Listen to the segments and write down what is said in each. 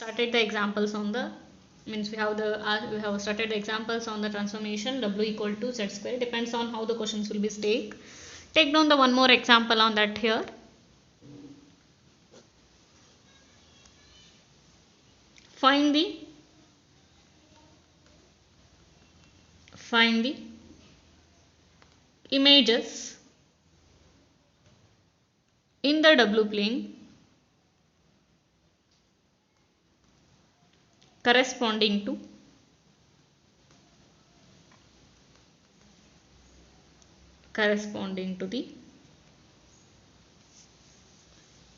started the examples on the means we have started the examples on the transformation w equal to z square. Depends on how the questions will be take down the one more example on that here. Find the images in the w plane corresponding to the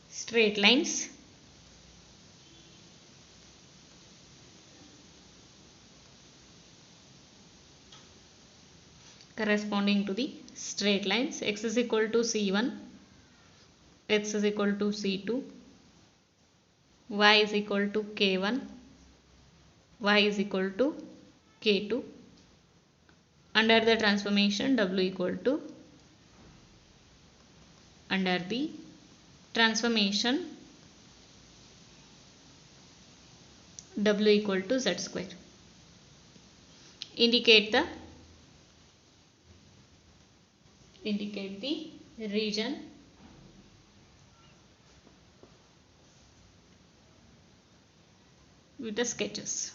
straight lines x is equal to c1, x is equal to c2, y is equal to k1, y is equal to k2 under the transformation w equal to under the transformation w equal to z square. Indicate the region with the sketches.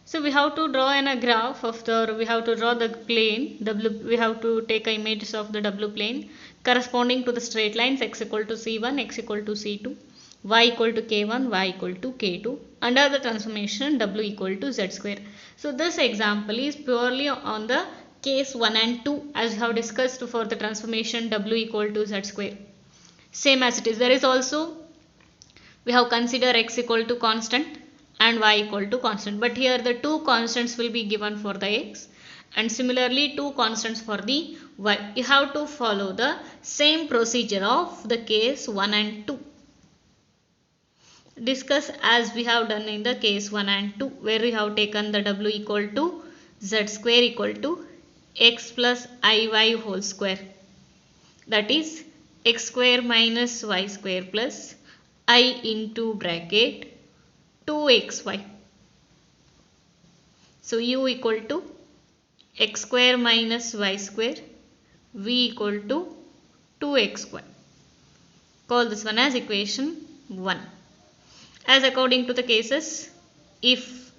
So we have to draw a graph of we have to draw the plane w. We have to take images of the w plane corresponding to the straight lines x equal to c1, x equal to c2, y equal to k1, y equal to k2 under the transformation w equal to z square. So this example is purely on the case 1 and 2 as we have discussed for the transformation w equal to z square. Same as it is. There is also we have considered x equal to constant and y equal to constant, but here the two constants will be given for the x and similarly two constants for the y. You have to follow the same procedure of the case 1 and 2. Discuss as we have done in the case 1 and 2 where we have taken the w equal to z square equal to x plus iy whole square, that is x square minus y square plus I into bracket 2xy. So u equal to x square minus y square, v equal to 2xy. Call this one as equation 1. As according to the cases, if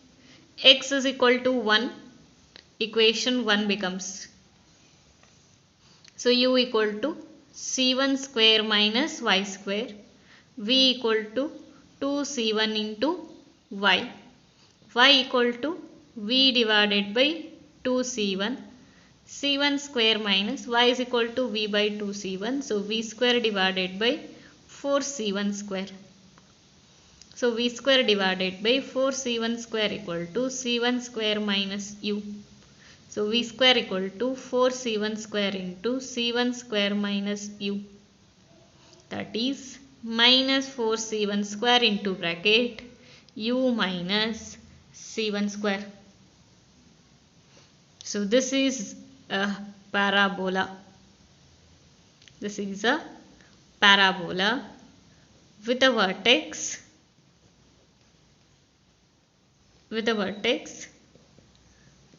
x is equal to 1, equation 1 becomes. So u equal to c1 square minus y square, v equal to 2c1 into y equal to v divided by 2c1, c1 square minus y is equal to v by 2c1, so v square divided by 4c1 square. So v square divided by 4c1 square equal to c1 square minus u. So v square equal to 4c1 square into c1 square minus u, that is minus 4c1 square into bracket u minus c1 square. So this is a parabola. This is a parabola with a vertex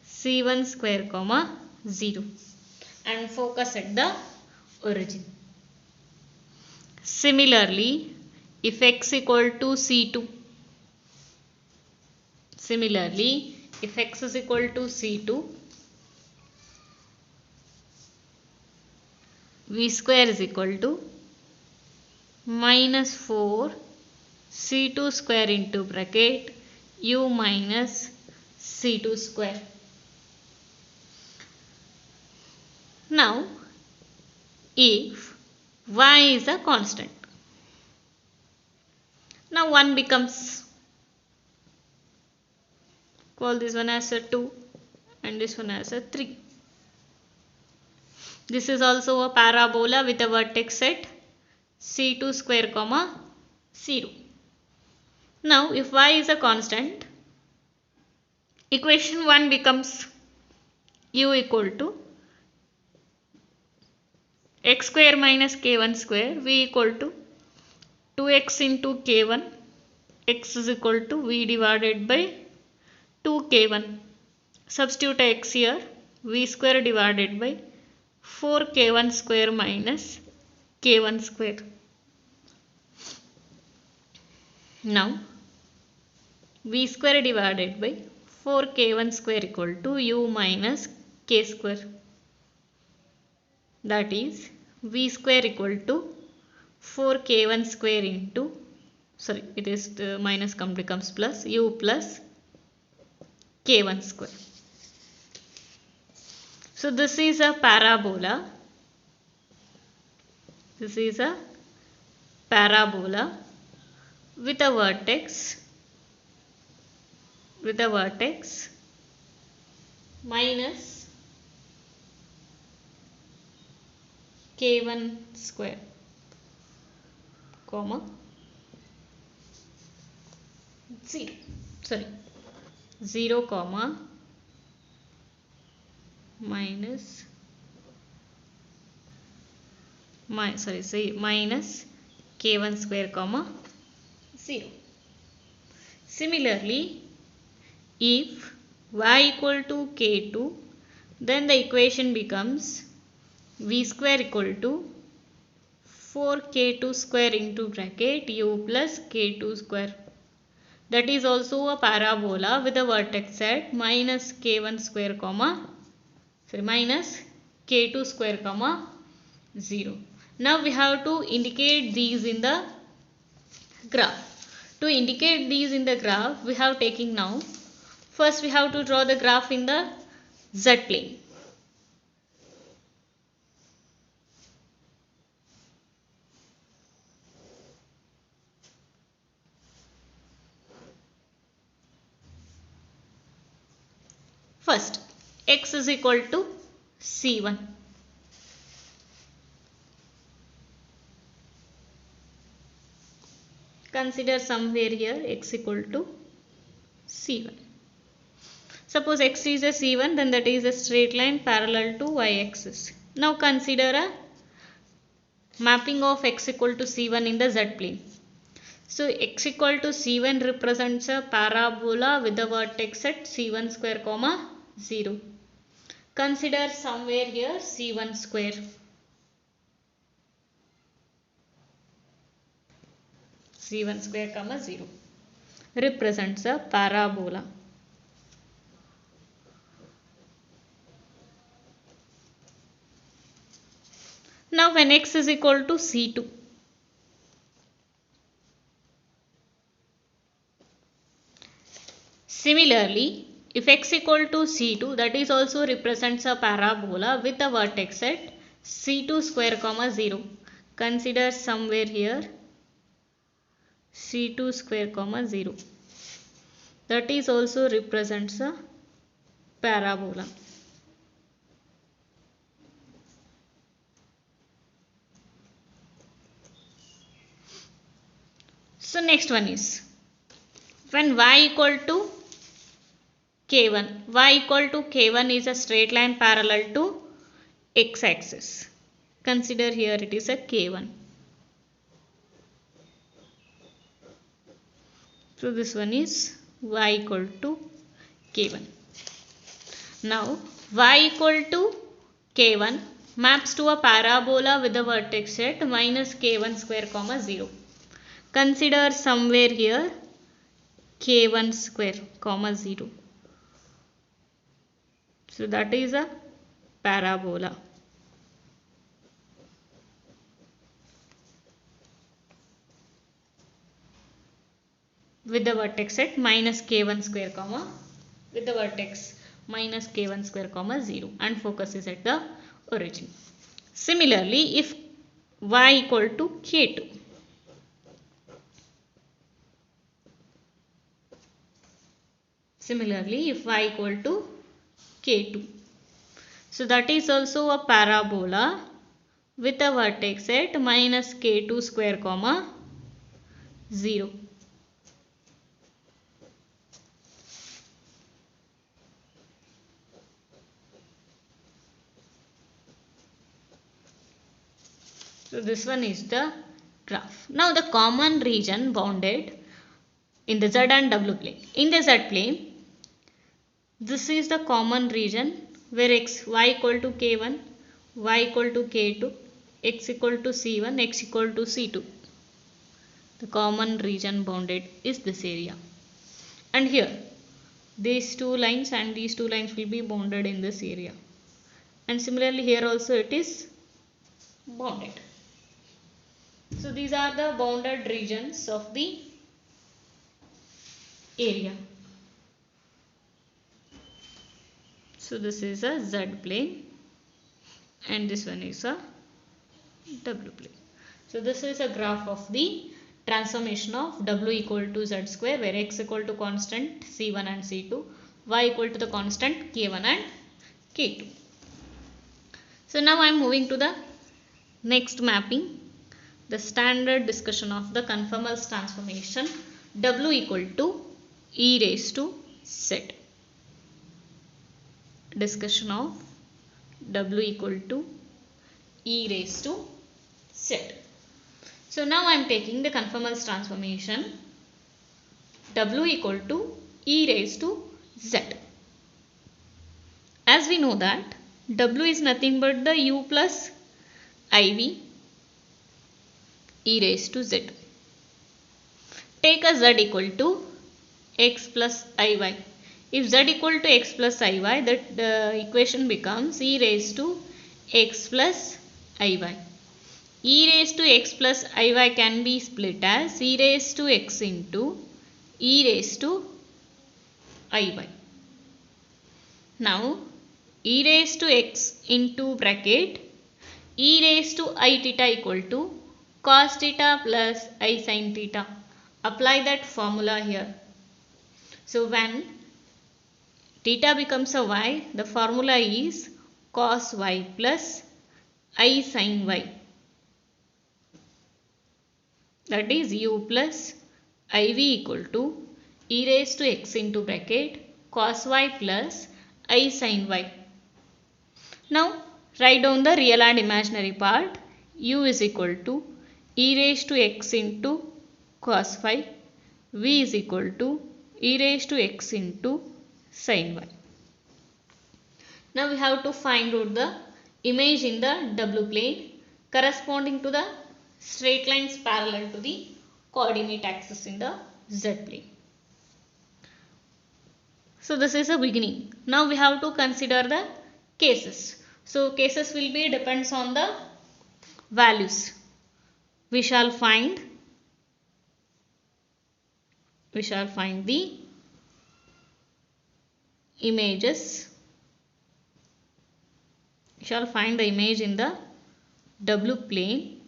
c1 square comma 0 and focus at the origin. Similarly, if x equal to c2, if x is equal to c2, v square is equal to minus 4 c2 square into bracket u minus c2 square. Now, if y is a constant, now 1 becomes, call this one as a 2 and this one as a 3. This is also a parabola with a vertex at c2 square comma 0. Now if y is a constant, equation 1 becomes u equal to x square minus k1 square v equal to 2x into k1, x is equal to v divided by 2k1. Substitute x here, v square divided by 4k1 square minus k1 square. Now v square divided by 4k1 square equal to u minus k square. That is v square equal to 4k1 square into, sorry, it is minus becomes plus u plus k1 square. So this is a parabola. This is a parabola with a vertex minus k1 square, comma 0, sorry, 0 comma minus k1 square comma 0. Similarly, if y equal to k2, then the equation becomes v square equal to 4k2 square into bracket u plus k2 square. That is also a parabola with a vertex at minus k1 square comma, sorry, minus k2 square comma 0. Now we have to indicate these in the graph. To indicate these in the graph, we have taken now. First we have to draw the graph in the z plane. First, x is equal to c1. Consider somewhere here x equal to c1. Suppose x is a c1, then that is a straight line parallel to y-axis. Now consider a mapping of x equal to c1 in the z plane. So x equal to c1 represents a parabola with the vertex at c1 square comma 0. Consider somewhere here c1 square. c1 square comma 0 represents a parabola. Now when x is equal to c2, similarly, if x equal to c2, that is also represents a parabola with a vertex at c2 square comma 0. Consider somewhere here c2 square comma 0. That is also represents a parabola. So next one is when y equal to k1. Y equal to k1 is a straight line parallel to x-axis. Consider here it is a k1. So this one is y equal to k1. Now y equal to k1 maps to a parabola with a vertex at minus k1 square comma 0. Consider somewhere here k1 square comma 0. So that is a parabola. With the vertex at minus k1 square comma, with the vertex minus k1 square comma 0, and focus is at the origin. Similarly, if y equal to k2, so that is also a parabola with a vertex at minus k2 square comma 0. So this one is the graph. Now the common region bounded in the Z and W plane. In the Z plane, this is the common region where y equal to k1, y equal to k2, x equal to c1, x equal to c2. The common region bounded is this area. And here, these two lines and these two lines will be bounded in this area. And similarly here also it is bounded. So these are the bounded regions of the area. So this is a Z plane and this one is a W plane. So this is a graph of the transformation of W equal to Z square, where x equal to constant C1 and C2, y equal to the constant K1 and K2. So now I am moving to the next mapping, the standard discussion of the conformal transformation W equal to e raised to Z. Discussion of W equal to e raised to Z. So now I am taking the conformal transformation W equal to e raised to Z. As we know that W is nothing but the u plus iv e raised to Z. Take a Z equal to x plus iy. If Z equal to x plus iy, that the equation becomes e raised to x plus iy. E raised to x plus iy can be split as e raised to x into e raised to iy. Now, e raised to x into bracket e raised to I theta equal to cos theta plus I sin theta. Apply that formula here. So, when theta becomes a y, the formula is cos y plus I sin y. That is u plus iv equal to e raised to x into bracket cos y plus I sin y. Now write down the real and imaginary part. U is equal to e raised to x into cos y. V is equal to e raised to x into sin y. Now we have to find out the image in the W plane corresponding to the straight lines parallel to the coordinate axis in the Z plane. So this is a beginning. Now we have to consider the cases. So cases will be depends on the values. We shall find the images. We shall find the image in the W plane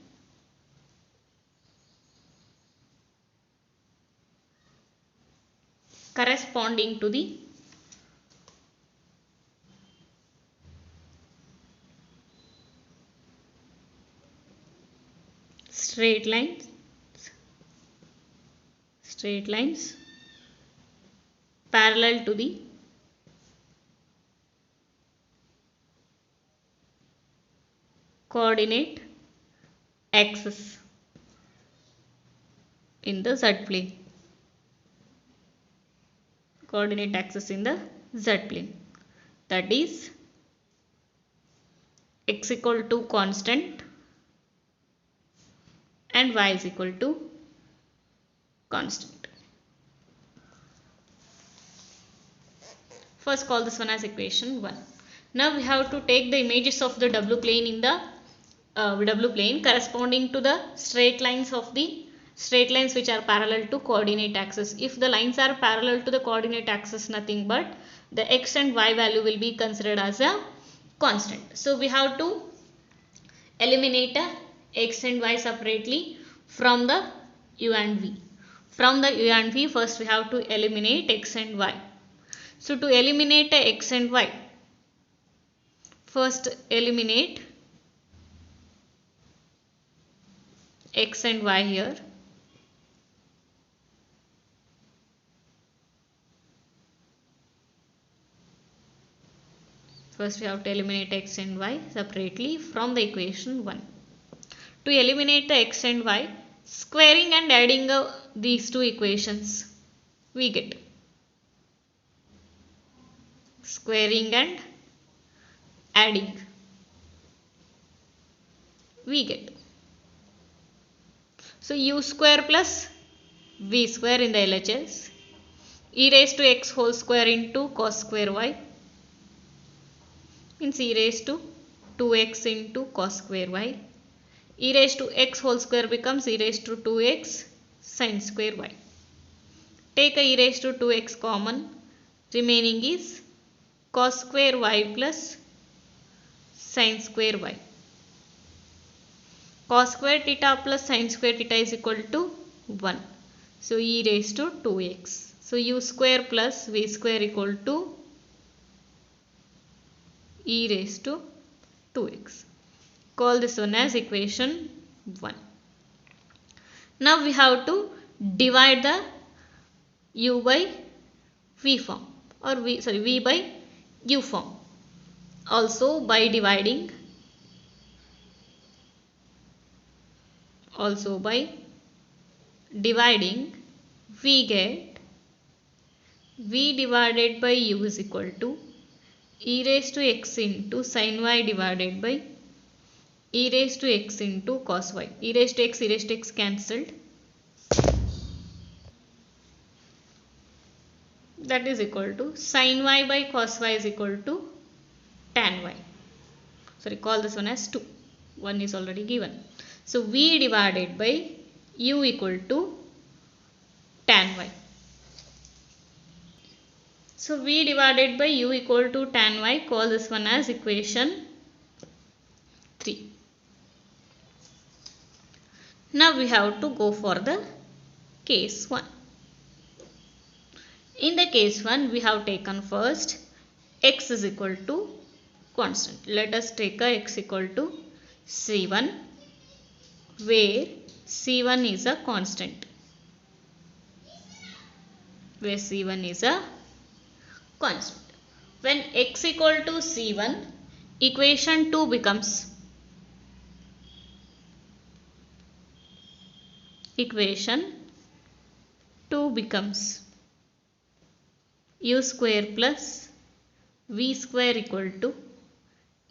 corresponding to the straight lines parallel to the coordinate axis in the Z plane. Coordinate axis in the Z plane. That is x equal to constant and y is equal to constant. First call this one as equation 1. Now we have to take the images of the W plane in the W plane corresponding to the straight lines which are parallel to coordinate axis. If the lines are parallel to the coordinate axis, nothing but the x and y value will be considered as a constant. So we have to eliminate x and y separately from the u and v. From the u and v, first we have to eliminate x and y. So to eliminate x and y, first eliminate x and y here. First we have to eliminate x and y separately from the equation 1. To eliminate the x and y, squaring and adding these two equations, we get squaring and adding, we get. So u square plus v square in the LHS, e raised to x whole square into cos square y means e raised to 2x into cos square y. E raised to x whole square becomes e raised to 2x sin square y. Take a e raised to 2x common, remaining is cos square y plus sin square y. Cos square theta plus sin square theta is equal to 1. So e raised to 2x. So u square plus v square equal to e raised to 2x. Call this one as equation 1. Now we have to divide the u by v form, or v by u form. Also by dividing, we get v divided by u is equal to e raised to x into sin y divided by e raised to x into cos y. E raised to x cancelled. That is equal to sin y by cos y is equal to tan y. So call this one as 2. 1 is already given. So v divided by u equal to tan y. So v divided by u equal to tan y, call this one as equation 3. Now we have to go for the case 1. In the case 1, we have taken first x is equal to constant. Let us take a x equal to c1, where c1 is a constant. When x equal to c1, equation 2 becomes u square plus v square equal to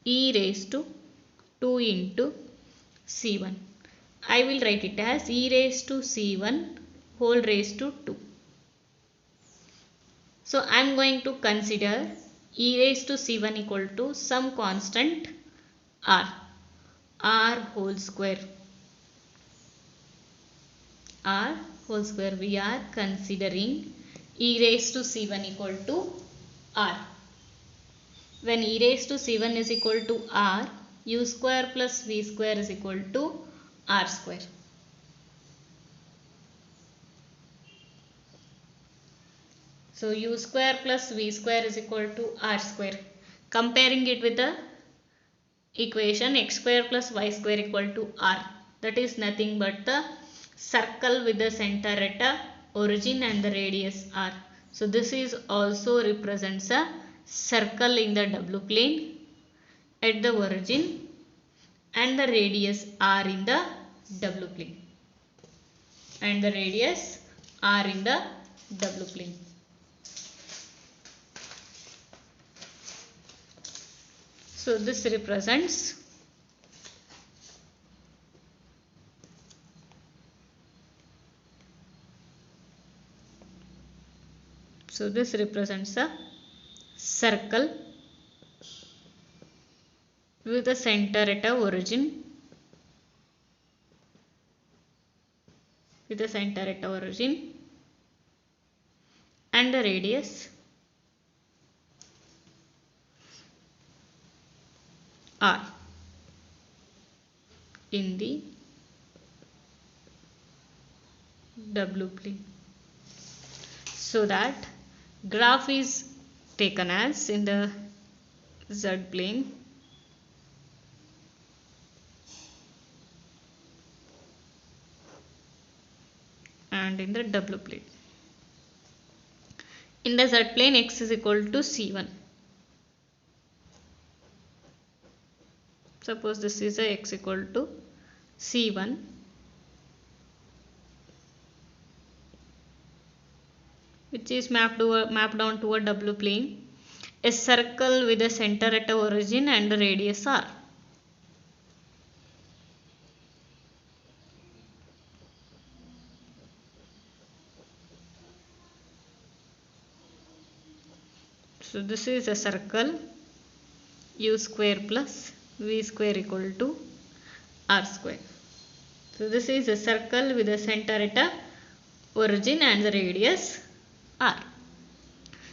e raised to 2 into c1. I will write it as e raised to c1 whole raised to 2. So I am going to consider e raised to c1 equal to some constant r whole square. We are considering e raised to c1 equal to r. When e raised to c1 is equal to r, u square plus v square is equal to r square. So u square plus v square is equal to r square. Comparing it with the equation x square plus y square equal to r. That is nothing but the circle with the center at the origin and the radius r. So this is also represents a circle in the W plane at the origin and the radius r in the W plane. So this represents a circle with the center at a origin and the radius r in the W plane. So that graph is taken as in the Z plane and in the W plane. In the Z plane, x is equal to c1. Suppose this is a x equal to C1, which is mapped onto a W plane, a circle with a center at the origin and a radius r. So this is a circle, u square plus v square equal to r square. So this is a circle with a center at a origin and the radius r.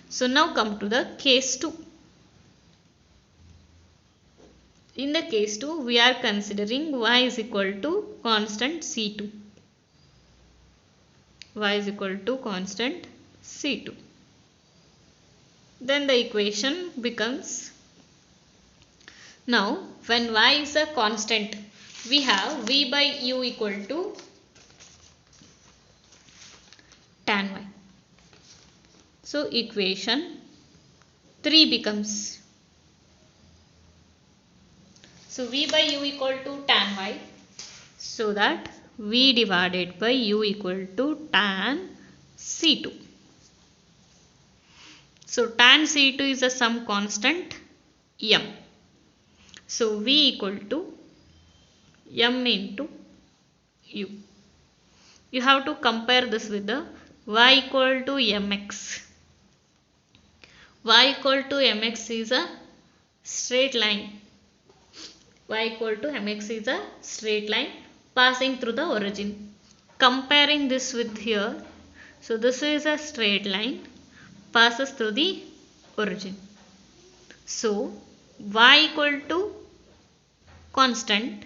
So now come to the case 2. In the case 2, we are considering y is equal to constant C2. Y is equal to constant C2. Then the equation becomes, now when y is a constant, we have v by u equal to tan y. So equation 3 becomes, so v by u equal to tan y, so that v divided by u equal to tan C2. So tan C2 is a some constant m. So v equal to m into u. You have to compare this with the y equal to mx. Y equal to mx is a straight line. Y equal to mx is a straight line passing through the origin. Comparing this with here, so this is a straight line passes through the origin. So y equal to constant,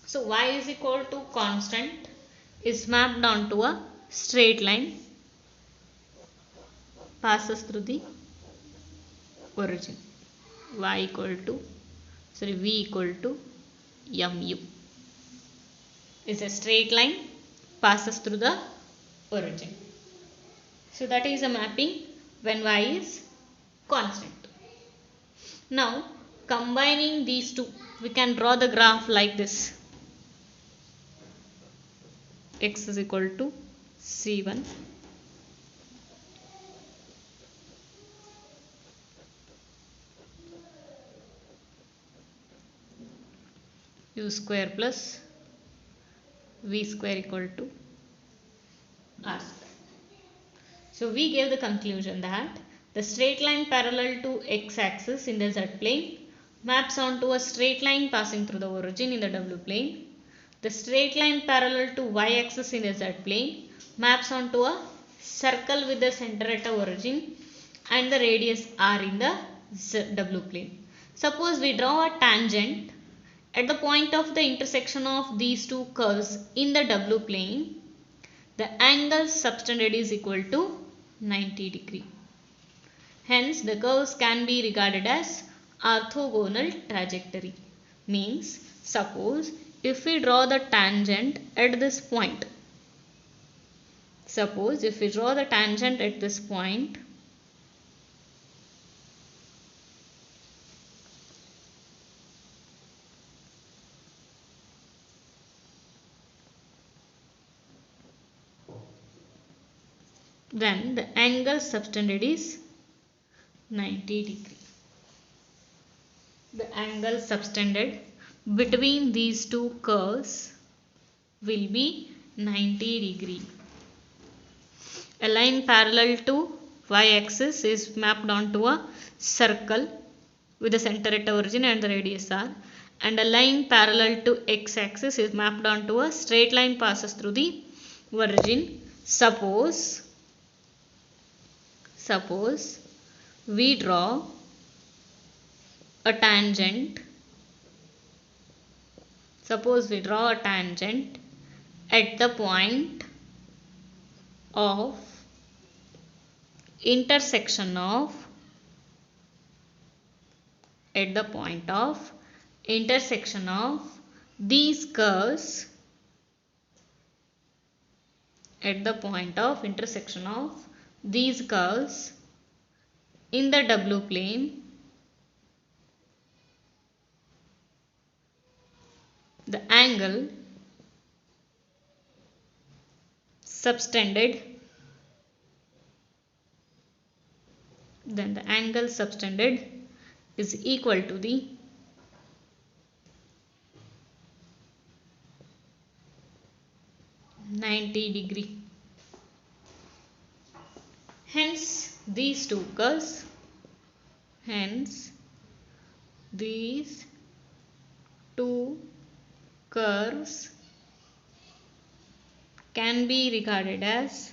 so y is equal to constant is mapped onto a straight line passes through the origin. Y equal to, sorry, v equal to mu is a straight line passes through the origin. So that is a mapping when y is constant. Now combining these two, we can draw the graph like this. X is equal to C1, u square plus v square equal to r square. So we gave the conclusion that the straight line parallel to x axis in the z plane maps onto a straight line passing through the origin in the w plane. The straight line parallel to y axis in the z plane maps onto a circle with the center at the origin and the radius r in the w plane. Suppose we draw a tangent at the point of the intersection of these two curves in the w plane. The angle subtended is equal to 90 degree. Hence the curves can be regarded as orthogonal trajectory. Means, suppose if we draw the tangent at this point, then the angle subtended is 90 degree. The angle subtended between these two curves will be 90 degree. A line parallel to y-axis is mapped onto a circle with the center at the origin and the radius r, and a line parallel to x-axis is mapped onto a straight line passes through the origin. Suppose we draw a tangent. Suppose we draw a tangent at the point of intersection of these curves at the point of intersection of these curves in the W plane, the angle subtended, then the angle subtended is equal to the (90°). Hence these two curves, can be regarded as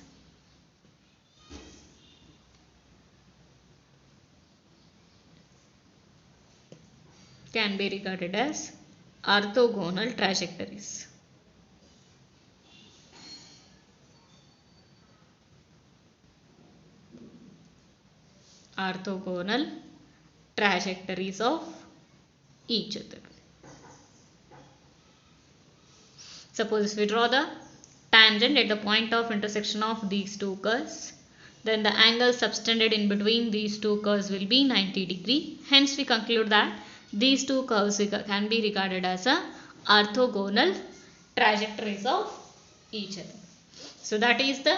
orthogonal trajectories. Orthogonal trajectories of each other. Suppose we draw the tangent at the point of intersection of these two curves, then the angle subtended in between these two curves will be 90°. Hence we conclude that these two curves can be regarded as a orthogonal trajectories of each other. So that is the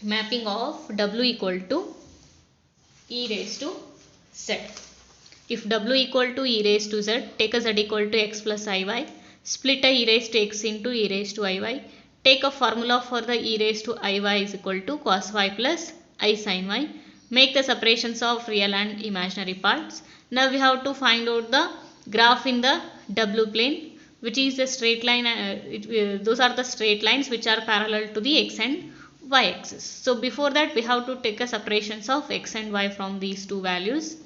mapping of W equal to e raised to z. If W equal to e raised to z, take a z equal to x plus iy, split a e raised to x into e raised to iy, take a formula for the e raised to iy is equal to cos y plus I sin y, make the separations of real and imaginary parts. Now we have to find out the graph in the W plane, which is the straight line, those are the straight lines which are parallel to the x and y axis. So before that we have to take a separations of x and y from these two values.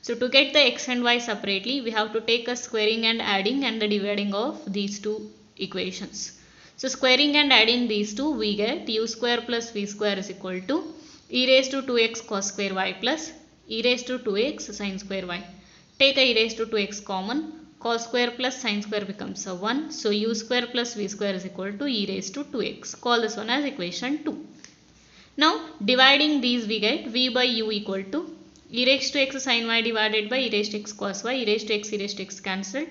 So to get the x and y separately, we have to take a squaring and adding and the dividing of these two equations. So squaring and adding these two, we get u square plus v square is equal to e raised to 2x cos square y plus e raised to 2x sin square y. Take a e raised to 2x common, cos square plus sin square becomes a 1. So u square plus v square is equal to e raised to 2x. Call this one as equation 2. Now dividing these, we get v by u equal to e raised to x sin y divided by e raised to x cos y, e raised to x cancelled,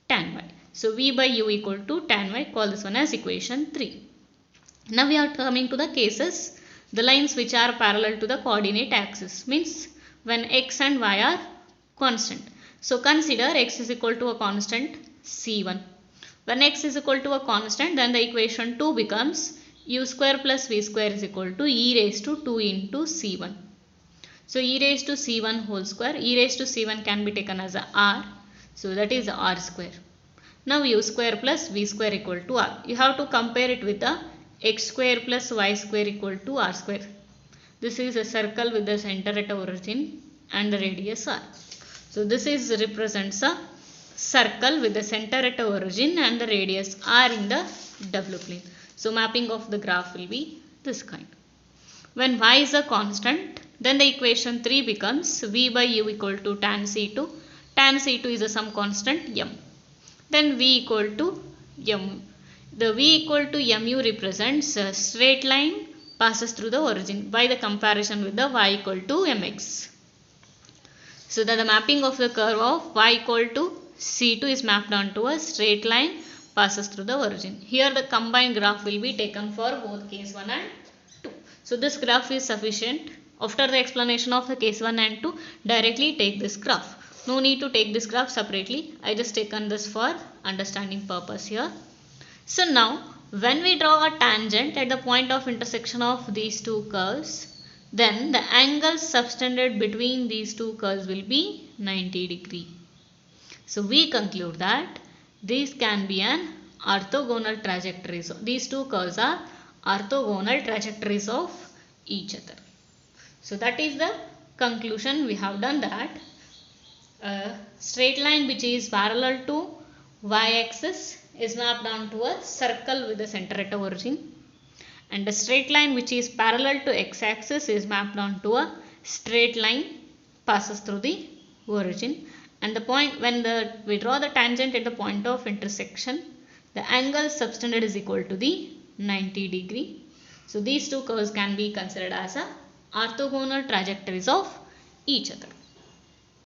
tan y. So v by u equal to tan y, call this one as equation 3. Now we are coming to the cases, the lines which are parallel to the coordinate axis, means when x and y are constant. So consider x is equal to a constant c1. When x is equal to a constant, then the equation 2 becomes u square plus v square is equal to e raised to 2 into c1. So e raised to c1 whole square, e raised to c1 can be taken as a r. So that is r square. Now u square plus v square equal to r. You have to compare it with the x square plus y square equal to r square. This is a circle with the center at origin and the radius r. So this is represents a circle with the center at origin and the radius r in the W plane. So mapping of the graph will be this kind. When y is a constant, then the equation 3 becomes v by u equal to tan c2. Tan c2 is a some constant m. Then v equal to m. The v equal to mu represents a straight line passes through the origin by the comparison with the y equal to mx. So that the mapping of the curve of y equal to c2 is mapped onto a straight line passes through the origin. Here the combined graph will be taken for both case 1 and 2. So this graph is sufficient. After the explanation of the case 1 and 2, directly take this graph. No need to take this graph separately. I just taken this for understanding purpose here. So now when we draw a tangent at the point of intersection of these two curves, then the angle subtended between these two curves will be 90°. So we conclude that these can be an orthogonal trajectories. These two curves are orthogonal trajectories of each other. So that is the conclusion. We have done that a straight line which is parallel to y-axis is mapped onto a circle with the center at origin, and a straight line which is parallel to x-axis is mapped onto a straight line passes through the origin, and the point when we draw the tangent at the point of intersection, the angle subtended is equal to the 90 degree. So these two curves can be considered as a orthogonal trajectories of each other.